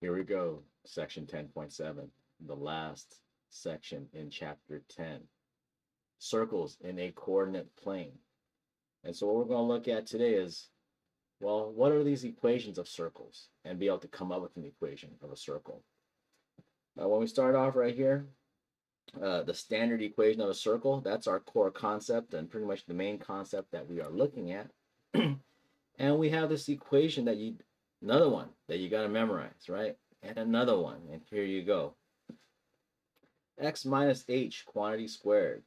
Here we go, section 10.7, the last section in chapter 10, circles in a coordinate plane. And so what we're going to look at today is, well, what are these equations of circles? And be able to come up with an equation of a circle. Now, when we start off right here, the standard equation of a circle, that's our core concept and pretty much the main concept that we are looking at. And we have this equation another one that you got to memorize, right? And another one, and here you go. X minus h quantity squared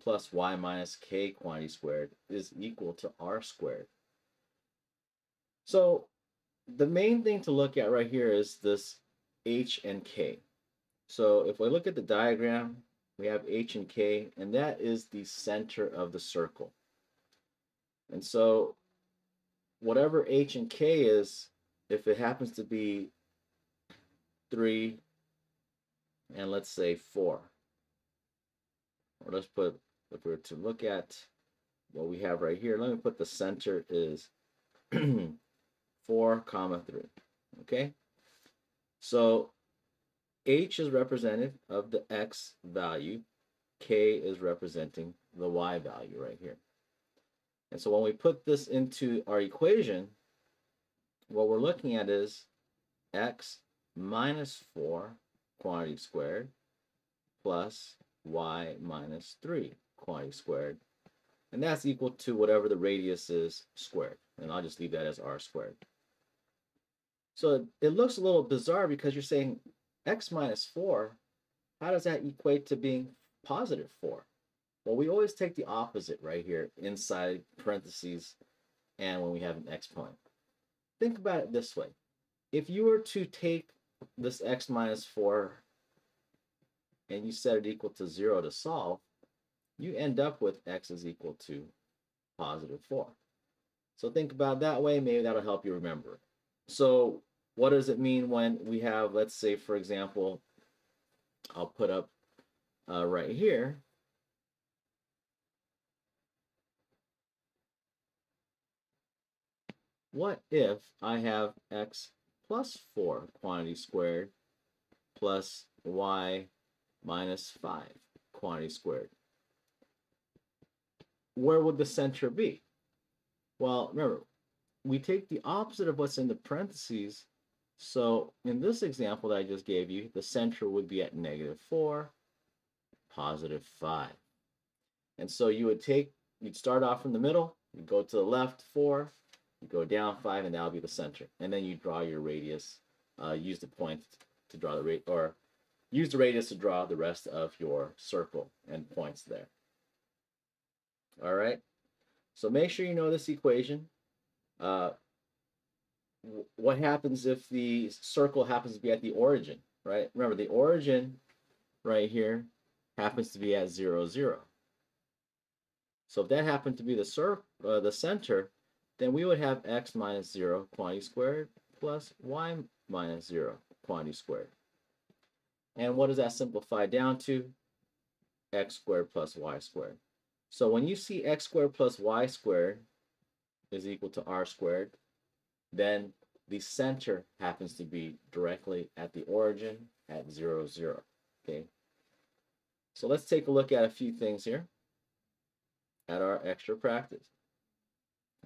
plus y minus k quantity squared is equal to r squared. So the main thing to look at right here is this h and k. So if we look at the diagram, we have h and k, and that is the center of the circle. And so whatever h and k is, if it happens to be 3 and let's say 4, or let's put, if we were to look at what we have right here, let me put the center is 4 comma 3. Okay, so h is representative of the x value, k is representing the y value right here. And so when we put this into our equation, what we're looking at is x minus 4 quantity squared plus y minus 3 quantity squared. And that's equal to whatever the radius is squared. And I'll just leave that as r squared. So it looks a little bizarre because you're saying x minus 4, how does that equate to being positive 4? Well, we always take the opposite right here inside parentheses and when we have an exponent. Think about it this way. If you were to take this x minus 4 and you set it equal to 0 to solve, you end up with x is equal to positive 4. So think about it that way. Maybe that'll help you remember it. So what does it mean when we have, let's say, for example, I'll put up right here, what if I have x plus 4 quantity squared plus y minus 5 quantity squared? Where would the center be? Well, remember, we take the opposite of what's in the parentheses. So in this example that I just gave you, the center would be at negative 4, positive 5. And so you'd start off from the middle, you go to the left 4, you go down 5, and that'll be the center. And then you draw your radius, use the point to draw the or use the radius to draw the rest of your circle and points there. All right. So make sure you know this equation. What happens if the circle happens to be at the origin, right? Remember, the origin right here happens to be at 0, 0. So if that happened to be the center, then we would have x minus 0 quantity squared plus y minus 0 quantity squared. And what does that simplify down to? X squared plus y squared. So when you see x squared plus y squared is equal to r squared, then the center happens to be directly at the origin at 0, 0. Okay. So let's take a look at a few things here at our extra practice.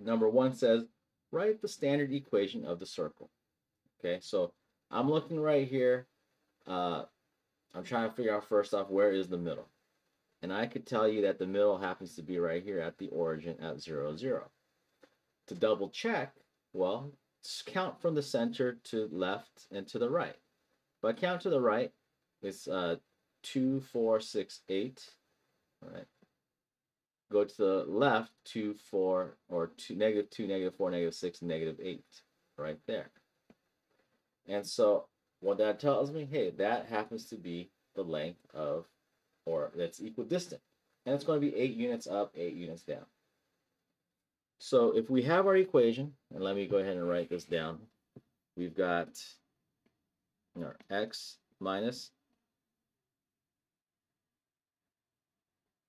Number 1 says, write the standard equation of the circle. Okay, so I'm looking right here. I'm trying to figure out first off, where is the middle? And I could tell you that the middle happens to be right here at the origin at 0, 0. To double check, well, count from the center to left and to the right. If I count to the right, it's 2, 4, 6, 8. All right. Go to the left, 2, 4, or negative 2, negative 4, negative 6, negative 8, right there. And so what that tells me, hey, that happens to be the length of, or that's equidistant. And it's going to be 8 units up, 8 units down. So if we have our equation, and let me go ahead and write this down, we've got our x minus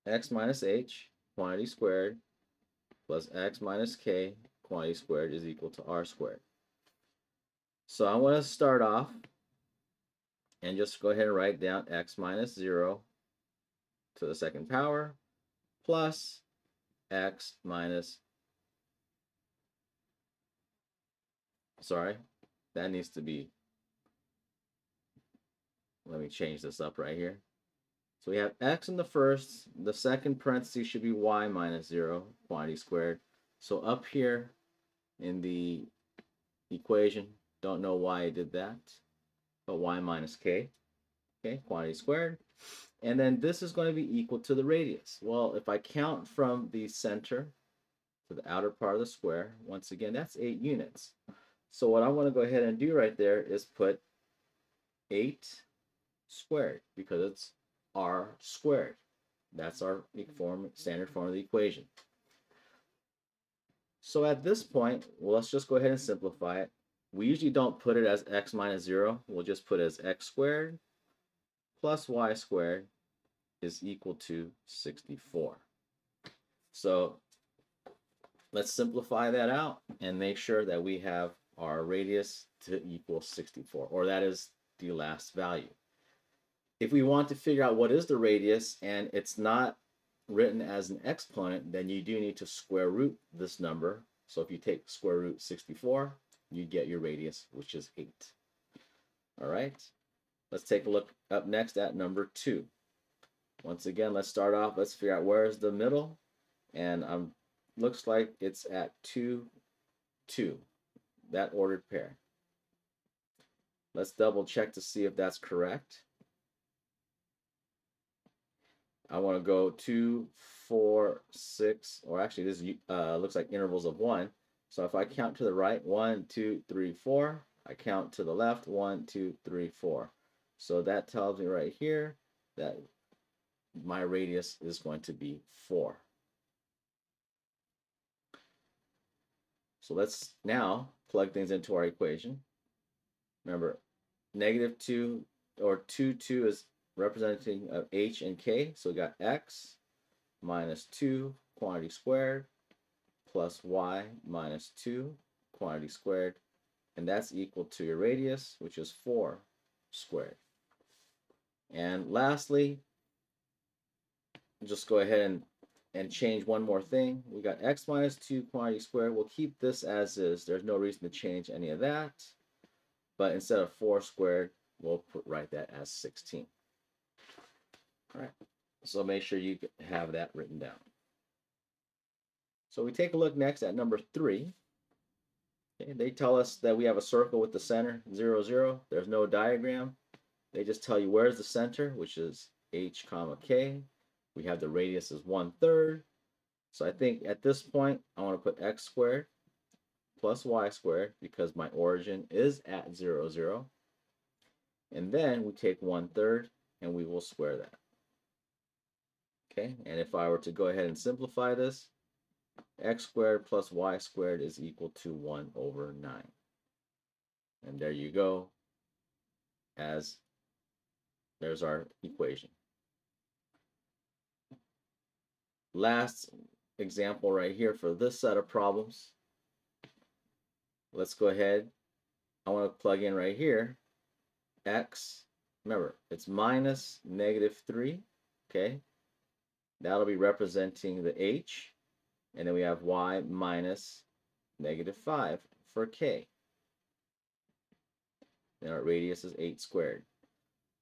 h quantity squared plus x minus k quantity squared is equal to r squared. So I want to start off And just go ahead and write down x minus 0 to the second power plus x minus, sorry, that needs to be, let me change this up right here. So we have x in the first, the second parenthesis should be y minus 0, quantity squared. So up here in the equation, don't know why I did that, but y minus k, okay, quantity squared. And then this is going to be equal to the radius. Well, if I count from the center to the outer part of the square, once again, that's 8 units. So what I want to go ahead and do right there is put 8 squared, because it's r squared. That's our standard form of the equation. So at this point, well, let's just go ahead and simplify it. We usually don't put it as x minus 0. We'll just put it as x squared plus y squared is equal to 64. So let's simplify that out and make sure that we have our radius to equal 64, or that is the last value. If we want to figure out what is the radius and it's not written as an exponent, then you do need to square root this number. So if you take square root 64, you get your radius, which is 8. All right, let's take a look up next at number 2. Once again, let's start off, let's figure out where's the middle, and looks like it's at 2, 2, that ordered pair. Let's double check to see if that's correct. I want to go 2, 4, 6, or actually this looks like intervals of 1. So if I count to the right, 1, 2, 3, 4, I count to the left, 1, 2, 3, 4. So that tells me right here that my radius is going to be 4. So let's now plug things into our equation. Remember, negative 2 or 2, 2 is representing of h and k. So we got x minus 2 quantity squared plus y minus 2 quantity squared. And that's equal to your radius, which is 4 squared. And lastly, just go ahead and change one more thing. We got x minus 2 quantity squared. We'll keep this as is. There's no reason to change any of that. But instead of 4 squared, we'll write that as 16. All right, so make sure you have that written down. So we take a look next at number 3. Okay, they tell us that we have a circle with the center 0, 0. There's no diagram. They just tell you where's the center, which is h comma k. We have the radius as 1/3. So I think at this point I want to put x squared plus y squared because my origin is at 0, 0. And then we take 1/3 and we will square that. Okay, and if I were to go ahead and simplify this, x squared plus y squared is equal to 1/9. And there you go, as there's our equation. Last example right here for this set of problems. Let's go ahead. I want to plug in right here x, remember it's minus -3, okay? That'll be representing the h, and then we have y minus -5 for k. And our radius is 8 squared.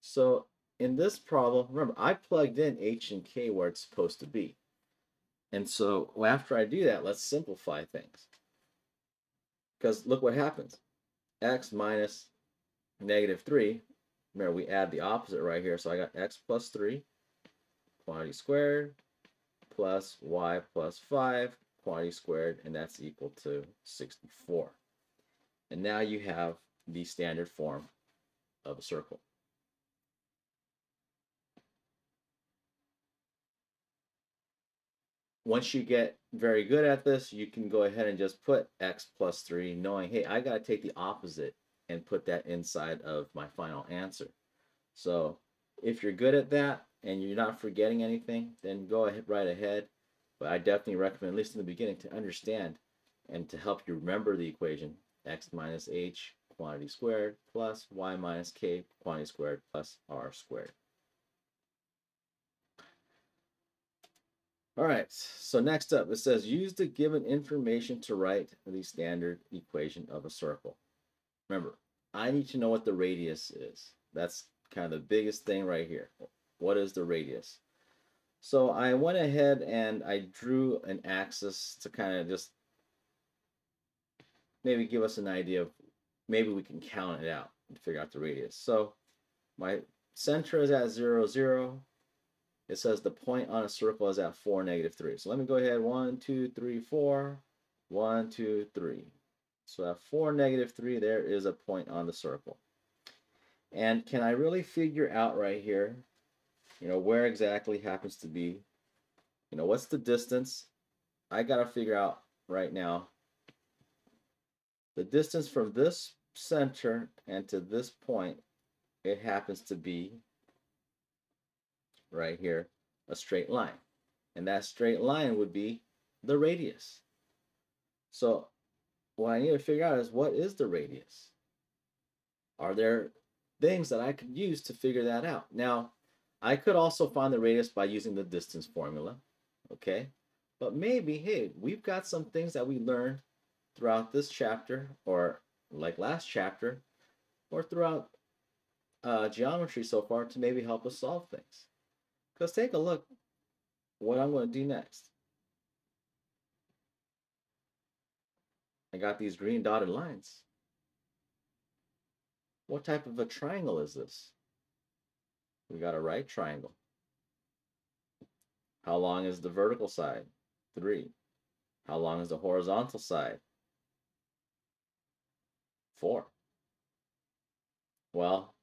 So in this problem, remember I plugged in h and k where it's supposed to be. And so after I do that, let's simplify things. Because look what happens. X minus -3, remember we add the opposite right here, so I got x plus 3 quantity squared plus y plus 5 quantity squared, and that's equal to 64. And now you have the standard form of a circle. Once you get very good at this, you can go ahead and just put x plus 3, knowing, hey, I got to take the opposite and put that inside of my final answer. So if you're good at that and you're not forgetting anything, then go ahead, right ahead. But I definitely recommend, at least in the beginning, to understand and to help you remember the equation, x minus h quantity squared plus y minus k quantity squared plus r squared. All right, so next up it says use the given information to write the standard equation of a circle. Remember, I need to know what the radius is. That's kind of the biggest thing right here. What is the radius? So I went ahead and I drew an axis to kind of just maybe give us an idea of, maybe we can count it out and figure out the radius. So my center is at 0, 0. It says the point on a circle is at 4, -3. So let me go ahead, 1, 2, 3, 4, 1, 2, 3. So at 4, -3, there is a point on the circle. And can I really figure out right here, where exactly happens to be, what's the distance? I got to figure out right now the distance from this center and to this point. It happens to be right here a straight line, and that straight line would be the radius. So what I need to figure out is, what is the radius? Are there things that I could use to figure that out? Now, I could also find the radius by using the distance formula, okay? But maybe, hey, we've got some things that we learned throughout this chapter, or like last chapter, or throughout geometry so far, to maybe help us solve things. Because take a look what I'm going to do next. I got these green dotted lines. What type of a triangle is this? We got a right triangle. How long is the vertical side? 3. How long is the horizontal side? 4. Well,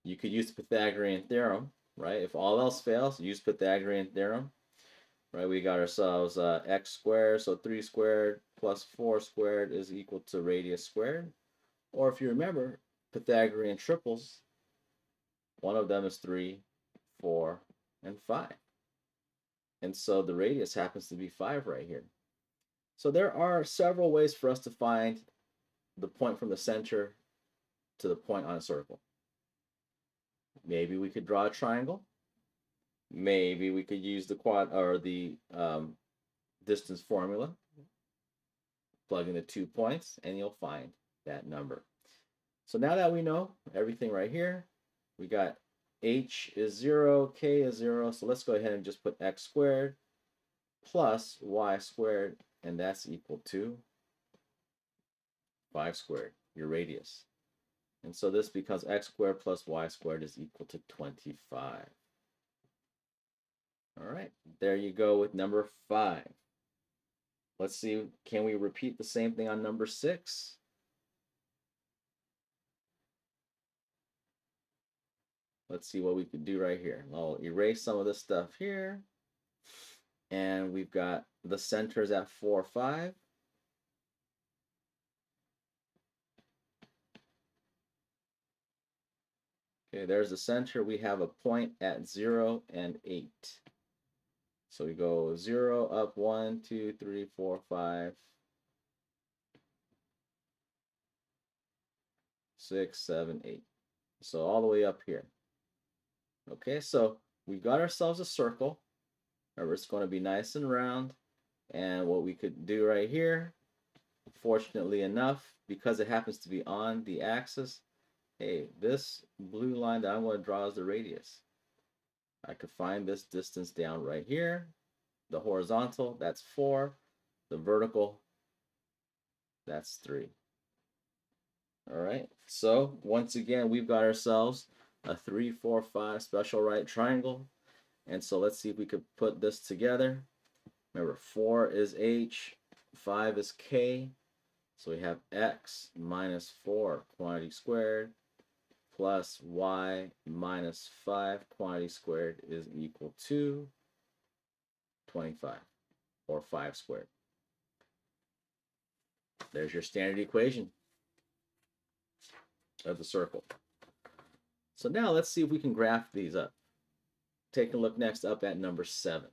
you could use the Pythagorean theorem, right? If all else fails, use Pythagorean theorem, right? We got ourselves x squared, so 3 squared plus 4 squared is equal to radius squared. Or if you remember Pythagorean triples, one of them is 3, 4, and 5. And so the radius happens to be 5 right here. So there are several ways for us to find the point from the center to the point on a circle. Maybe we could draw a triangle. Maybe we could use the distance formula, plug in the 2 points, and you'll find that number. So now that we know everything right here, we got h is 0, k is 0. So let's go ahead and just put x squared plus y squared, and that's equal to 5 squared, your radius. And so this becomes x squared plus y squared is equal to 25. All right, there you go with number 5. Let's see, can we repeat the same thing on number 6? Let's see what we could do right here. I'll erase some of this stuff here. And we've got the centers at 4, 5. Okay, there's the center. We have a point at 0 and 8. So we go 0 up 1, 2, 3, 4, 5, 6, 7, 8. So all the way up here. Okay, so we got ourselves a circle. Remember, it's going to be nice and round. And what we could do right here, fortunately enough, because it happens to be on the axis, hey, this blue line that I'm going to draw is the radius. I could find this distance down right here. The horizontal, that's 4. The vertical, that's 3. All right, so once again, we've got ourselves a 3, 4, 5 special right triangle. And so let's see if we could put this together. Remember, 4 is h, 5 is k. So we have x minus 4 quantity squared plus y minus 5 quantity squared is equal to 25, or 5 squared. There's your standard equation of the circle. So now let's see if we can graph these up. Take a look next up at number 7.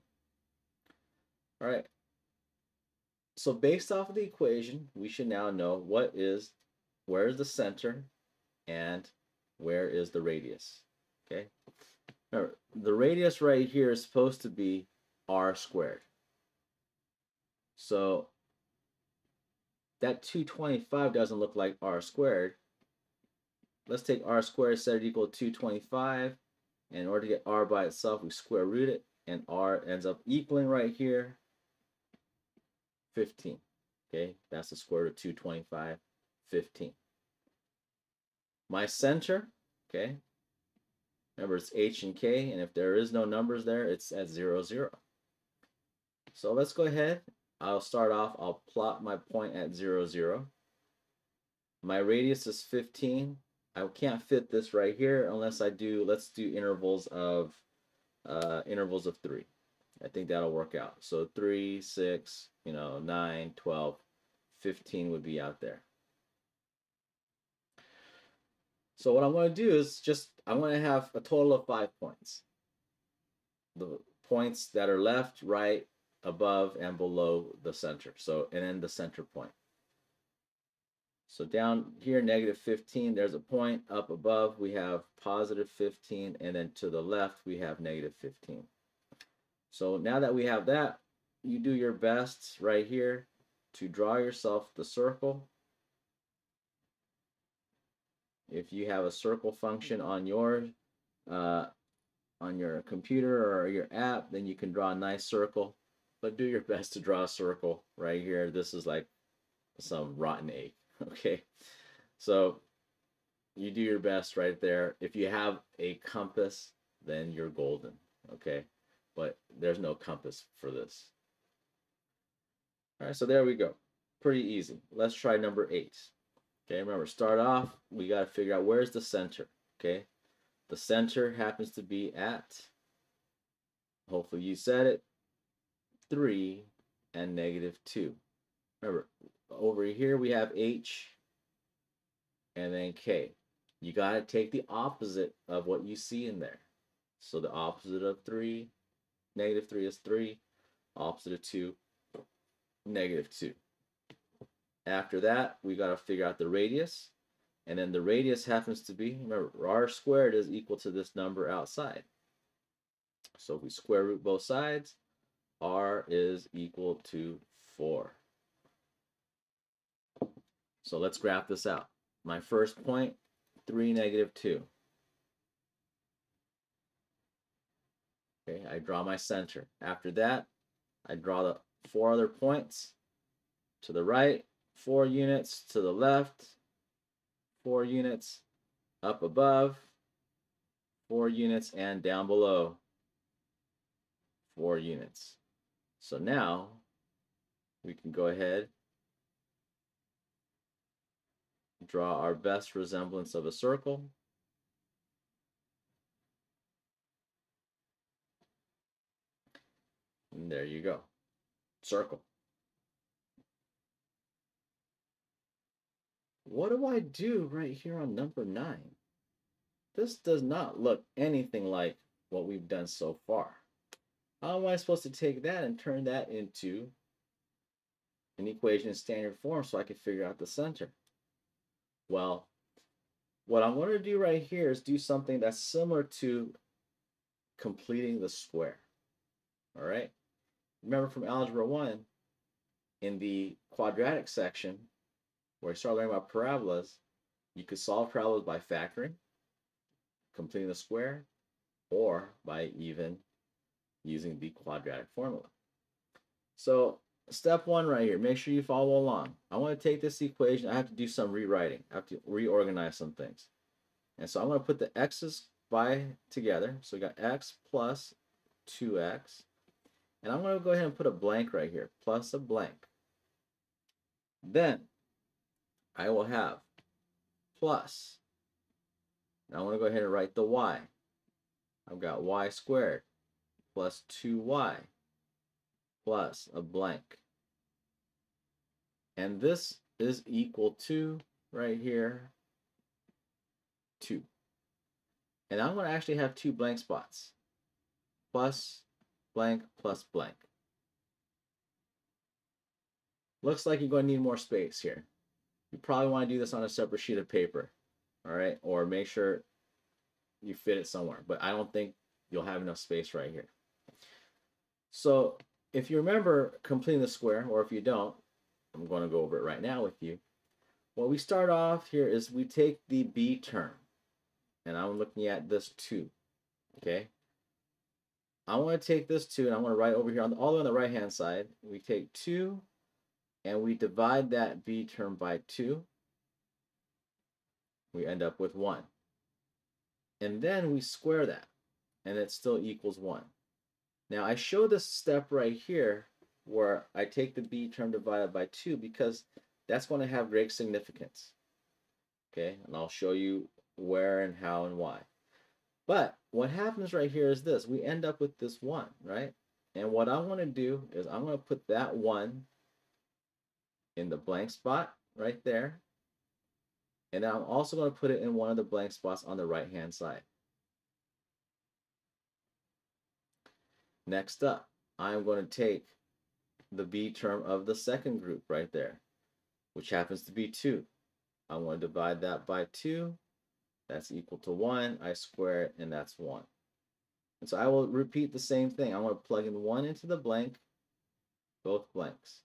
All right. So based off of the equation, we should now know where is the center and where is the radius? Okay. Remember, the radius right here is supposed to be r squared. So that 225 doesn't look like r squared. Let's take r squared, set it equal to 225. And in order to get r by itself, we square root it, and r ends up equaling right here 15. Okay, that's the square root of 225, 15. My center, okay, remember it's h and k, and if there is no numbers there, it's at 0, 0. So let's go ahead. I'll start off, I'll plot my point at 0, 0. My radius is 15. I can't fit this right here unless I do, let's do intervals of 3. I think that'll work out. So 3, 6, 9, 12, 15 would be out there. So what I'm going to do is I'm going to have a total of 5 points. The points that are left, right, above, and below the center. So, and then the center point. So down here, negative 15, there's a point. Up above, we have positive 15, and then to the left, we have negative 15. So now that we have that, you do your best right here to draw yourself the circle. If you have a circle function on your computer or your app, then you can draw a nice circle. But do your best to draw a circle right here. This is like some rotten egg. Okay, so you do your best right there. If you have a compass, then you're golden. Okay, but there's no compass for this. All right, so there we go. Pretty easy. Let's try number 8. Okay, remember, start off, we got to figure out where's the center. Okay, the center happens to be at, hopefully you said it, 3 and negative 2. Remember, over here we have h and then k. You got to take the opposite of what you see in there. So the opposite of 3, negative 3 is 3. Opposite of 2, negative 2. After that, we got to figure out the radius. And then the radius happens to be, remember, r squared is equal to this number outside. So if we square root both sides, r is equal to 4. So let's graph this out. My first point, 3, negative 2. Okay, I draw my center. After that, I draw the 4 other points. To the right, 4 units. To the left, 4 units. Up above, 4 units. And down below, 4 units. So now, we can go ahead, draw our best resemblance of a circle. And there you go. Circle. What do I do right here on number 9? This does not look anything like what we've done so far. How am I supposed to take that and turn that into an equation in standard form so I can figure out the center? Well, what I'm going to do right here is do something that's similar to completing the square. All right? Remember from Algebra 1, in the quadratic section, where I start learning about parabolas, you could solve parabolas by factoring, completing the square, or by even using the quadratic formula. So step 1 right here, make sure you follow along. I want to take this equation, I have to do some rewriting. I have to reorganize some things. And so I'm going to put the x's by together. So we got x plus 2x. And I'm going to go ahead and put a blank right here, plus a blank. Then I will have plus. Now I'm going to go ahead and write the y. I've got y squared plus 2y plus a blank. And this is equal to, right here, 2. And I'm going to actually have 2 blank spots. Plus blank plus blank. Looks like you're going to need more space here. You probably want to do this on a separate sheet of paper. all right? Or make sure you fit it somewhere. But I don't think you'll have enough space right here. So if you remember completing the square, or if you don't, I'm going to go over it right now with you. What we start off here is we take the b term, and I'm looking at this 2, okay? I want to take this 2, and I want to write over here on all the way on the right-hand side. We take 2, and we divide that b term by 2. We end up with 1. And then we square that, and it still equals 1. Now, I show this step right here where I take the b term divided by 2 because that's going to have great significance. Okay, and I'll show you where and how and why. But what happens right here is this. We end up with this 1, right? And what I want to do is I'm going to put that 1 in the blank spot right there. And I'm also going to put it in one of the blank spots on the right-hand side. Next up, I'm going to take the b term of the second group right there, which happens to be 2. I want to divide that by 2. That's equal to 1. I square it, and that's 1. And so I will repeat the same thing. I want to plug in 1 into the blank, both blanks.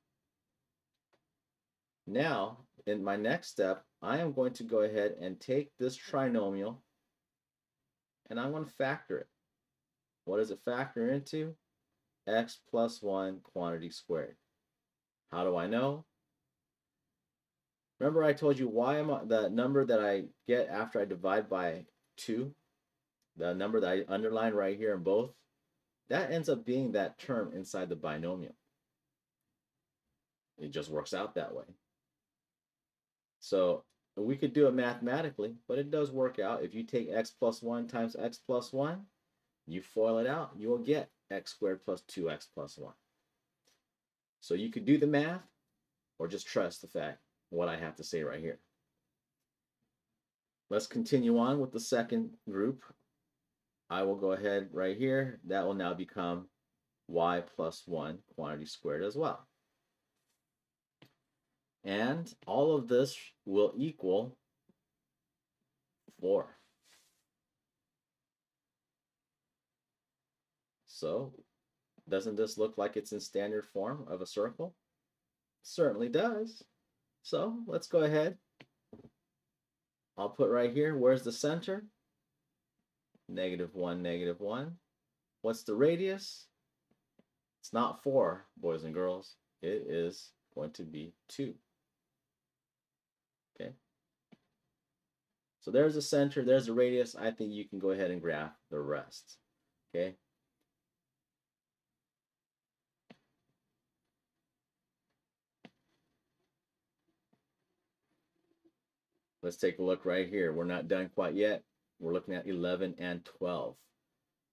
Now, in my next step, I am going to go ahead and take this trinomial, and I'm going to factor it. What does it factor into? X plus 1 quantity squared. How do I know? Remember I told you the number that I get after I divide by 2, the number that I underline right here in both, that ends up being that term inside the binomial. It just works out that way. So we could do it mathematically, but it does work out. If you take x plus 1 times x plus 1, you FOIL it out, you will get x squared plus 2x plus 1. So you could do the math or just trust the fact what I have to say right here. Let's continue on with the second group. I will go ahead right here. That will now become y plus 1 quantity squared as well. And all of this will equal 4. So doesn't this look like it's in standard form of a circle? Certainly does. So let's go ahead. I'll put right here, where's the center? -1, -1. What's the radius? It's not 4, boys and girls. It is going to be 2. Okay. So there's the center, there's the radius. I think you can go ahead and graph the rest. Okay. Let's take a look right here. We're not done quite yet. We're looking at 11 and 12.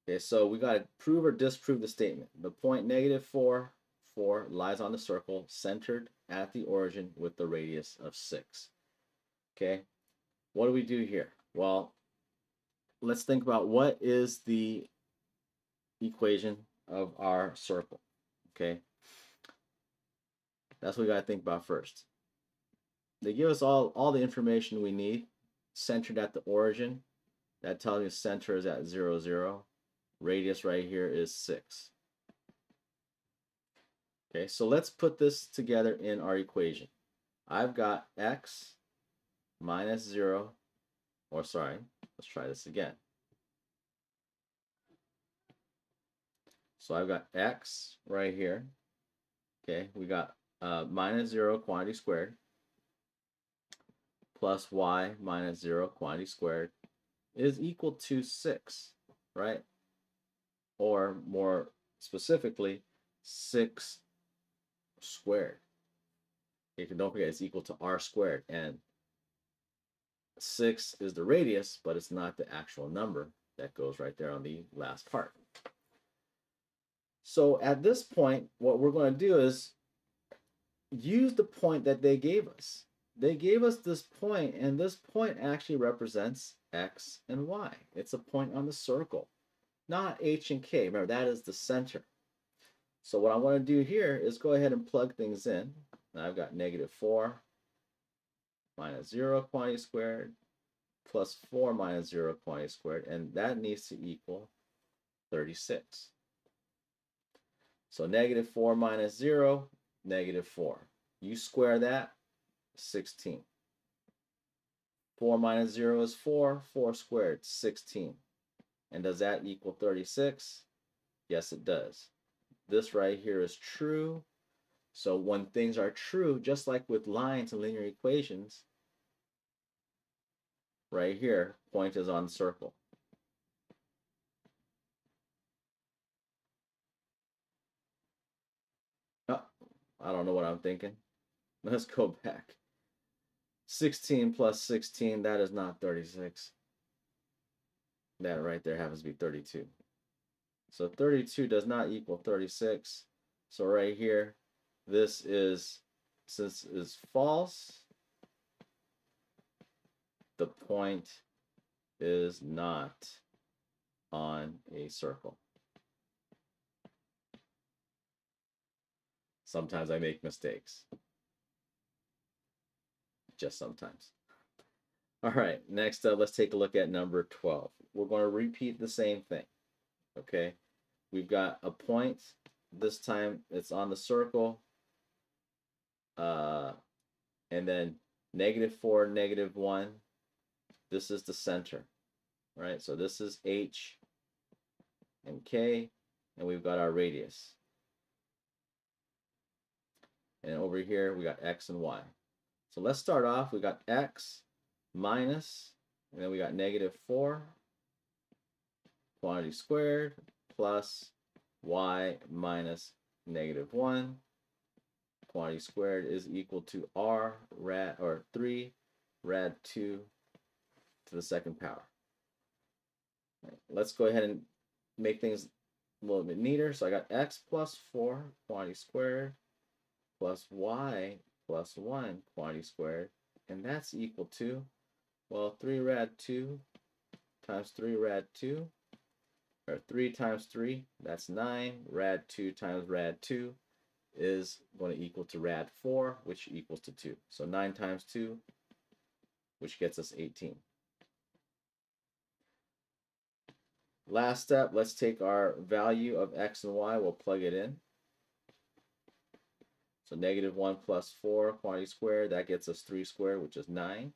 Okay, so we got to prove or disprove the statement. The point -4 lies on the circle centered at the origin with the radius of 6. Okay, what do we do here? Well, let's think about what is the equation of our circle. Okay, that's what we got to think about first. They give us all the information we need, centered at the origin. That tells you center is at 0, 0. Radius right here is 6. Okay, so let's put this together in our equation. I've got x minus 0, or sorry, let's try this again. So I've got x right here. Okay, we got minus 0 quantity squared plus y minus 0 quantity squared is equal to 6, right? Or more specifically, 6 squared. Okay, don't forget it's equal to r squared, and 6 is the radius, but it's not the actual number that goes right there on the last part. So at this point, what we're going to do is use the point that they gave us. They gave us this point, and this point actually represents x and y. It's a point on the circle, not h and k. Remember, that is the center. So what I want to do here is go ahead and plug things in. Now I've got -4 minus 0 quantity squared plus 4 minus 0 quantity squared, and that needs to equal 36. So negative 4 minus 0, negative 4. You square that, 16. 4 minus 0 is 4. 4 squared, 16. And does that equal 36? Yes, it does. This right here is true. So when things are true, just like with lines and linear equations, right here, point is on the circle. Oh, I don't know what I'm thinking. Let's go back. 16 plus 16, that is not 36. That right there happens to be 32. So 32 does not equal 36. So right here, this is, since is false, the point is not on a circle. Sometimes I make mistakes. Just sometimes. All right, next up, let's take a look at number 12. We're going to repeat the same thing, okay? We've got a point. This time it's on the circle. And then negative 4, negative 1. This is the center, right? So this is H and K, and we've got our radius. And over here, we got X and Y. So let's start off. We got X minus, and then we got negative 4 quantity squared plus Y minus negative 1 quantity squared is equal to R rad, or 3 rad 2 to the second power. Right, let's go ahead and make things a little bit neater. So I got X plus 4 quantity squared plus Y plus 1 quantity squared, and that's equal to, well, 3 rad 2 times 3 rad 2, or 3 times 3, that's 9. Rad 2 times rad 2 is going to equal to rad 4, which equals to 2. So 9 times 2, which gets us 18. Last step, let's take our value of X and Y, we'll plug it in. So negative 1 plus 4 quantity squared, that gets us 3 squared, which is 9.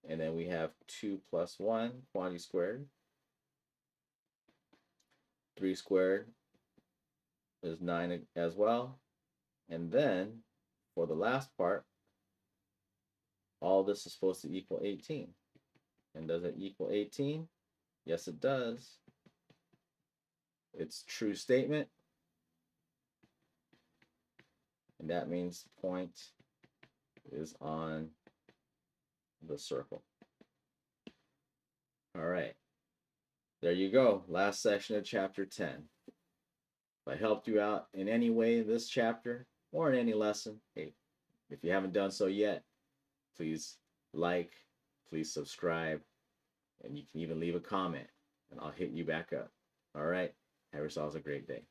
And then we have 2 plus 1 quantity squared. 3 squared is 9 as well. And then, for the last part, all this is supposed to equal 18. And does it equal 18? Yes, it does. It's a true statement. And that means point is on the circle. All right. There you go. Last section of chapter 10. If I helped you out in any way in this chapter or in any lesson, hey, if you haven't done so yet, please like, please subscribe, and you can even leave a comment, and I'll hit you back up. All right. Have yourselves a great day.